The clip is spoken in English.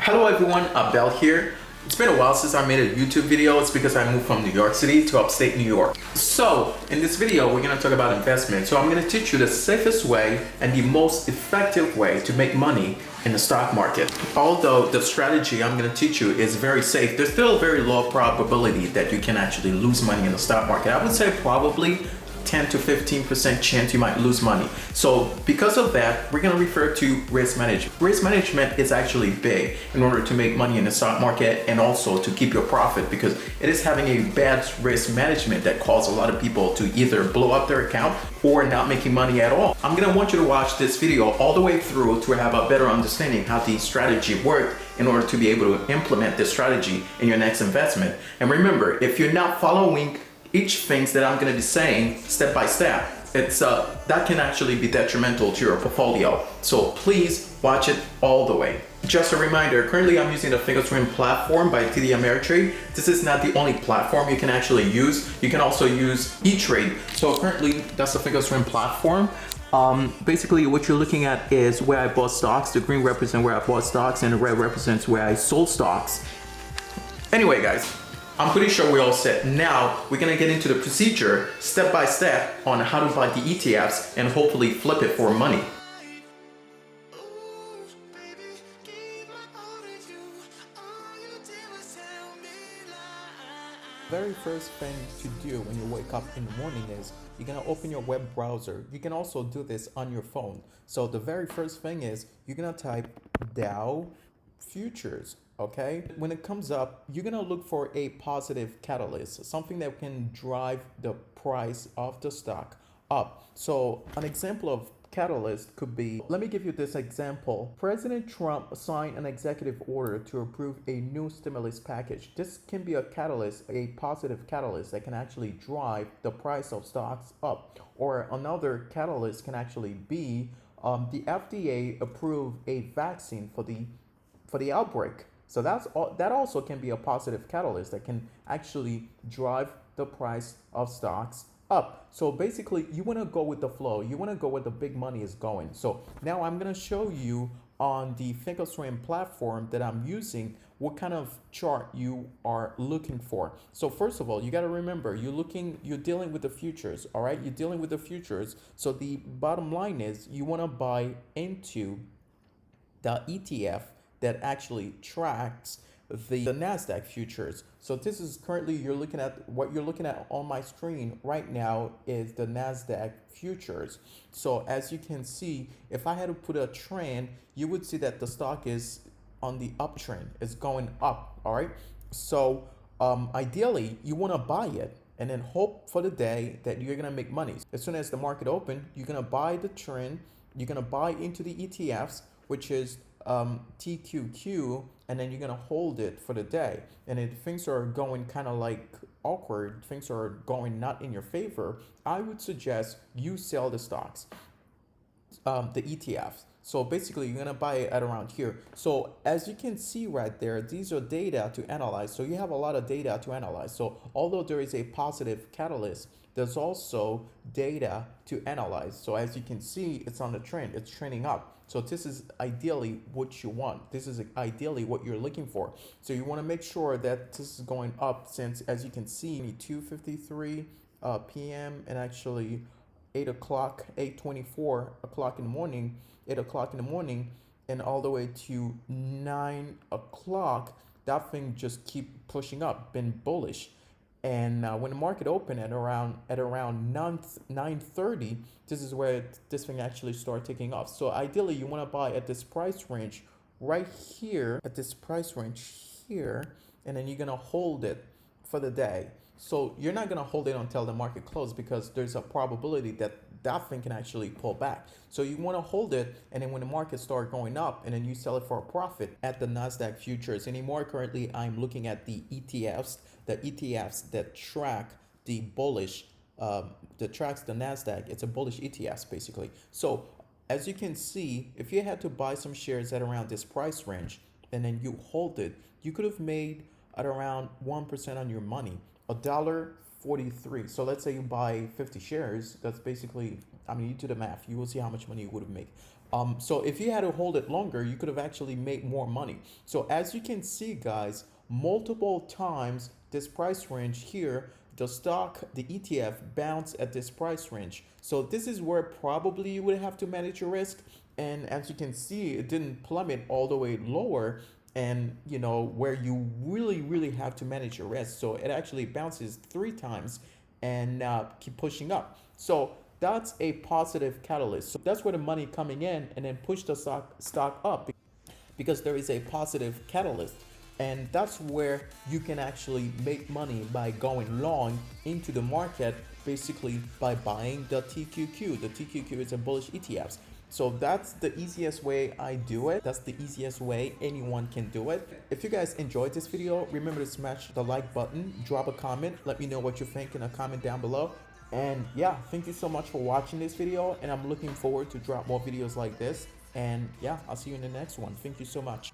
Hello everyone, Abel here. It's been a while since I made a YouTube video. It's because I moved from New York City to upstate New York. So in this video, we're going to talk about investment. So I'm going to teach you the safest way and the most effective way to make money in the stock market. Although the strategy I'm going to teach you is very safe, there's still a very low probability that you can actually lose money in the stock market. I would say probably 10 to 15% chance you might lose money. So because of that, we're going to refer to risk management. Risk management is actually big in order to make money in the stock market and also to keep your profit, because it is having a bad risk management that causes a lot of people to either blow up their account or not making money at all. I'm going to want you to watch this video all the way through to have a better understanding how the strategy worked in order to be able to implement this strategy in your next investment. And remember, if you're not following each things that I'm going to be saying step by step, it's that can actually be detrimental to your portfolio. So please watch it all the way. Just a reminder, currently I'm using the Thinkorswim platform by TD Ameritrade. This is not the only platform you can actually use. You can also use E-Trade. So currently that's the Thinkorswim platform. Basically what you're looking at is where I bought stocks. The green represents where I bought stocks and the red represents where I sold stocks. Anyway guys, I'm pretty sure we're all set. Now we're gonna get into the procedure step by step on how to buy the ETFs and hopefully flip it for money. Very first thing to do when you wake up in the morning is you're gonna open your web browser. You can also do this on your phone. So the very first thing is you're gonna type Dow futures. Okay, when it comes up, you're gonna look for a positive catalyst, something that can drive the price of the stock up. So an example of catalyst could be, let me give you this example. President Trump signed an executive order to approve a new stimulus package. This can be a catalyst, a positive catalyst that can actually drive the price of stocks up. Or another catalyst can actually be the FDA approved a vaccine for the outbreak. So that also can be a positive catalyst that can actually drive the price of stocks up. So basically you want to go with the flow. You want to go where the big money is going. So now I'm going to show you on the Thinkorswim platform that I'm using what kind of chart you are looking for. So first of all, you got to remember you're dealing with the futures. All right, you're dealing with the futures. So the bottom line is you want to buy into the ETF that actually tracks the Nasdaq futures. So this is currently what you're looking at on my screen right now is the Nasdaq futures. So as you can see, if I had to put a trend, you would see that the stock is on the uptrend. It's going up. All right. So ideally you want to buy it and then hope for the day that you're going to make money. As soon as the market open, you're going to buy the trend. You're going to buy into the ETFs, which is TQQ, and then you're gonna hold it for the day. And if things are going kind of like awkward, things are going not in your favor, I would suggest you sell the stocks, the ETFs. So basically you're gonna buy it at around here. So as you can see right there, these are data to analyze. So you have a lot of data to analyze. So although there is a positive catalyst, there's also data to analyze. So as you can see, it's on the trend, it's trending up. So this is ideally what you want. This is ideally what you're looking for. So you want to make sure that this is going up, since as you can see, 2:53 p.m. and actually 8:24 o'clock in the morning, 8 o'clock in the morning, and all the way to 9 o'clock, that thing just keep pushing up, been bullish. And when the market opened at around 9:30, this is where this thing actually started taking off. So ideally, you want to buy at this price range right here, at this price range here, and then you're gonna hold it for the day. So you're not gonna hold it until the market closes, because there's a probability that that thing can actually pull back. So you want to hold it, and then when the market starts going up, and then you sell it for a profit at the Nasdaq futures. Anymore, currently I'm looking at the ETFs that track the bullish, that tracks the Nasdaq. It's a bullish ETFs basically. So as you can see, if you had to buy some shares at around this price range and then you hold it, you could have made at around 1% on your money, $1.43. So let's say you buy 50 shares. That's basically, I mean, you do the math, you will see how much money you would have made. So if you had to hold it longer, you could have actually made more money. So as you can see, guys, multiple times this price range here, the stock, the ETF bounced at this price range. So this is where probably you would have to manage your risk. And as you can see, it didn't plummet all the way lower, and you know where you really have to manage your risk. So it actually bounces 3 times and keep pushing up. So that's a positive catalyst. So that's where the money coming in and then push the stock up, because there is a positive catalyst. And that's where you can actually make money by going long into the market, basically by buying the TQQ. The TQQ is a bullish ETFs. So that's the easiest way I do it. That's the easiest way anyone can do it. If you guys enjoyed this video, remember to smash the like button, drop a comment, let me know what you think in a comment down below. And yeah, thank you so much for watching this video, and I'm looking forward to drop more videos like this. And yeah, I'll see you in the next one. Thank you so much.